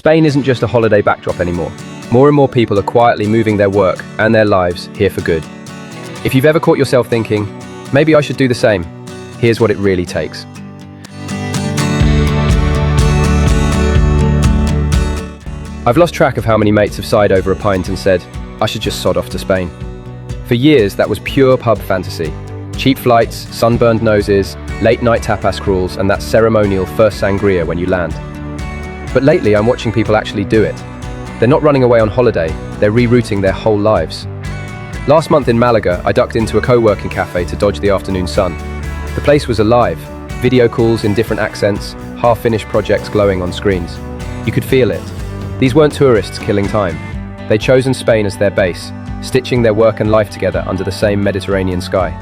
Spain isn't just a holiday backdrop anymore. More and more people are quietly moving their work and their lives here for good. If you've ever caught yourself thinking, maybe I should do the same, here's what it really takes. I've lost track of how many mates have sighed over a pint and said, I should just sod off to Spain. For years, that was pure pub fantasy. Cheap flights, sunburned noses, late-night tapas crawls, and that ceremonial first sangria when you land. But lately, I'm watching people actually do it. They're not running away on holiday, they're rerouting their whole lives. Last month in Malaga, I ducked into a co-working cafe to dodge the afternoon sun. The place was alive. Video calls in different accents, half-finished projects glowing on screens. You could feel it. These weren't tourists killing time. They'd chosen Spain as their base, stitching their work and life together under the same Mediterranean sky.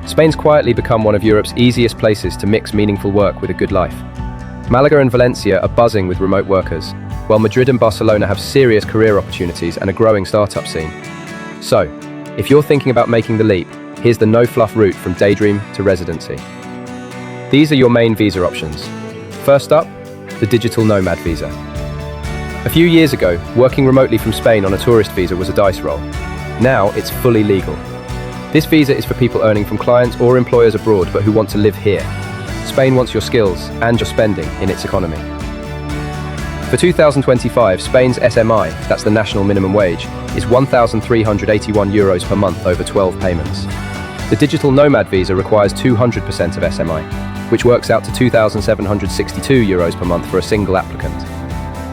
Spain's quietly become one of Europe's easiest places to mix meaningful work with a good life. Malaga and Valencia are buzzing with remote workers, while Madrid and Barcelona have serious career opportunities and a growing startup scene. So, if you're thinking about making the leap, here's the no-fluff route from daydream to residency. These are your main visa options. First up, the digital nomad visa. A few years ago, working remotely from Spain on a tourist visa was a dice roll. Now, it's fully legal. This visa is for people earning from clients or employers abroad but who want to live here. Spain wants your skills and your spending in its economy. For 2025, Spain's SMI, that's the national minimum wage, is €1,381 per month over 12 payments. The digital nomad visa requires 200% of SMI, which works out to €2,762 per month for a single applicant.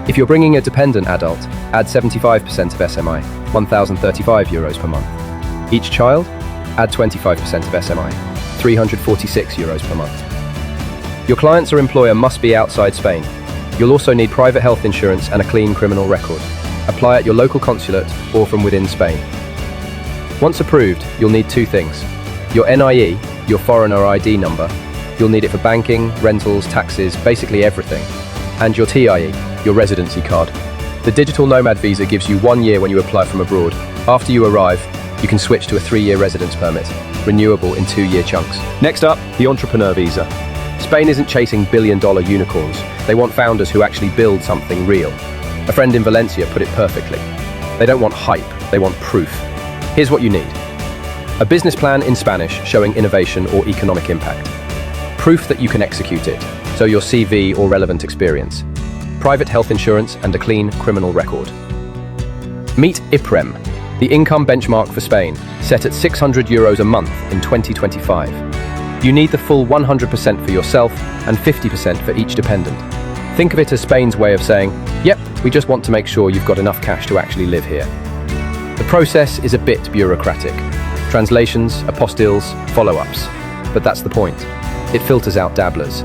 If you're bringing a dependent adult, add 75% of SMI, €1,035 per month. Each child, add 25% of SMI, €346 per month. Your clients or employer must be outside Spain. You'll also need private health insurance and a clean criminal record. Apply at your local consulate or from within Spain. Once approved, you'll need two things. Your NIE, your foreigner ID number. You'll need it for banking, rentals, taxes, basically everything. And your TIE, your residency card. The digital nomad visa gives you 1 year when you apply from abroad. After you arrive, you can switch to a 3-year residence permit, renewable in 2-year chunks. Next up, the entrepreneur visa. Spain isn't chasing billion-dollar unicorns. They want founders who actually build something real. A friend in Valencia put it perfectly. They don't want hype, they want proof. Here's what you need. A business plan in Spanish showing innovation or economic impact. Proof that you can execute it, so your CV or relevant experience. Private health insurance and a clean criminal record. Meet IPREM, the income benchmark for Spain, set at €600 a month in 2025. You need the full 100% for yourself and 50% for each dependent. Think of it as Spain's way of saying, yep, we just want to make sure you've got enough cash to actually live here. The process is a bit bureaucratic. Translations, apostilles, follow-ups. But that's the point. It filters out dabblers.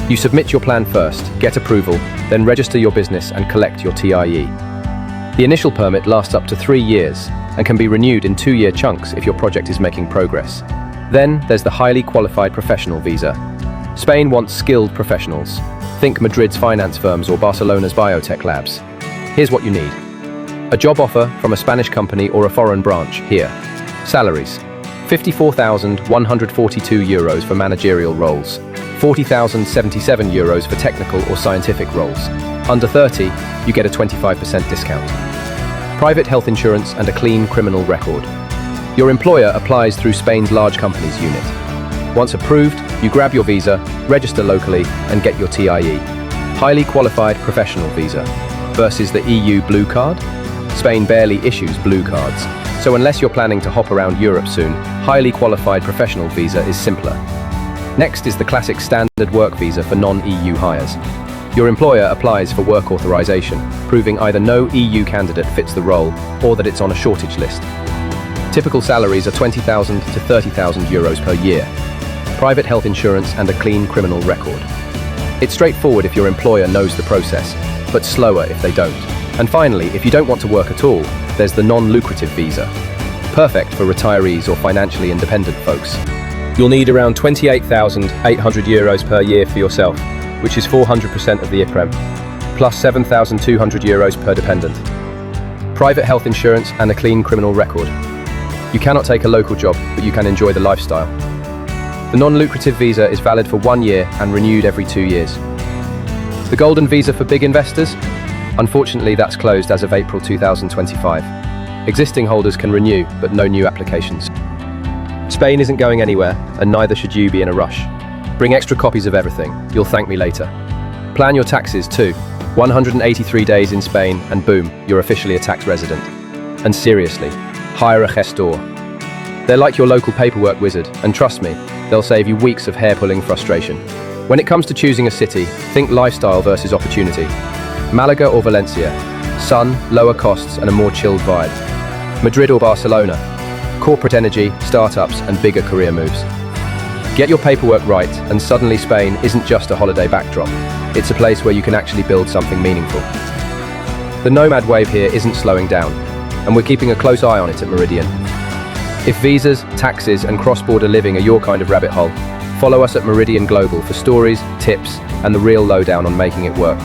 You submit your plan first, get approval, then register your business and collect your TIE. The initial permit lasts up to 3 years and can be renewed in 2-year chunks if your project is making progress. Then there's the highly qualified professional visa. Spain wants skilled professionals. Think Madrid's finance firms or Barcelona's biotech labs. Here's what you need. A job offer from a Spanish company or a foreign branch here. Salaries. €54,142 for managerial roles. €40,077 for technical or scientific roles. Under 30, you get a 25% discount. Private health insurance and a clean criminal record. Your employer applies through Spain's large companies unit. Once approved, you grab your visa, register locally, and get your TIE. Highly qualified professional visa. Versus the EU blue card? Spain barely issues blue cards. So unless you're planning to hop around Europe soon, highly qualified professional visa is simpler. Next is the classic standard work visa for non-EU hires. Your employer applies for work authorization, proving either no EU candidate fits the role or that it's on a shortage list. Typical salaries are €20,000 to €30,000 per year. Private health insurance and a clean criminal record. It's straightforward if your employer knows the process, but slower if they don't. And finally, if you don't want to work at all, there's the non-lucrative visa. Perfect for retirees or financially independent folks. You'll need around €28,800 per year for yourself, which is 400% of the IPREM, plus €7,200 per dependent. Private health insurance and a clean criminal record. You cannot take a local job, but you can enjoy the lifestyle. The non-lucrative visa is valid for 1 year and renewed every 2 years. The golden visa for big investors? Unfortunately, that's closed as of April 2025. Existing holders can renew, but no new applications. Spain isn't going anywhere, and neither should you be in a rush. Bring extra copies of everything. You'll thank me later. Plan your taxes too. 183 days in Spain, and boom, you're officially a tax resident. And seriously, hire a gestor. They're like your local paperwork wizard, and trust me, they'll save you weeks of hair-pulling frustration. When it comes to choosing a city, think lifestyle versus opportunity. Malaga or Valencia, sun, lower costs, and a more chilled vibe. Madrid or Barcelona, corporate energy, startups, and bigger career moves. Get your paperwork right, and suddenly Spain isn't just a holiday backdrop. It's a place where you can actually build something meaningful. The nomad wave here isn't slowing down, and we're keeping a close eye on it at Meridion. If visas, taxes, and cross-border living are your kind of rabbit hole, follow us at Meridian Global for stories, tips, and the real lowdown on making it work.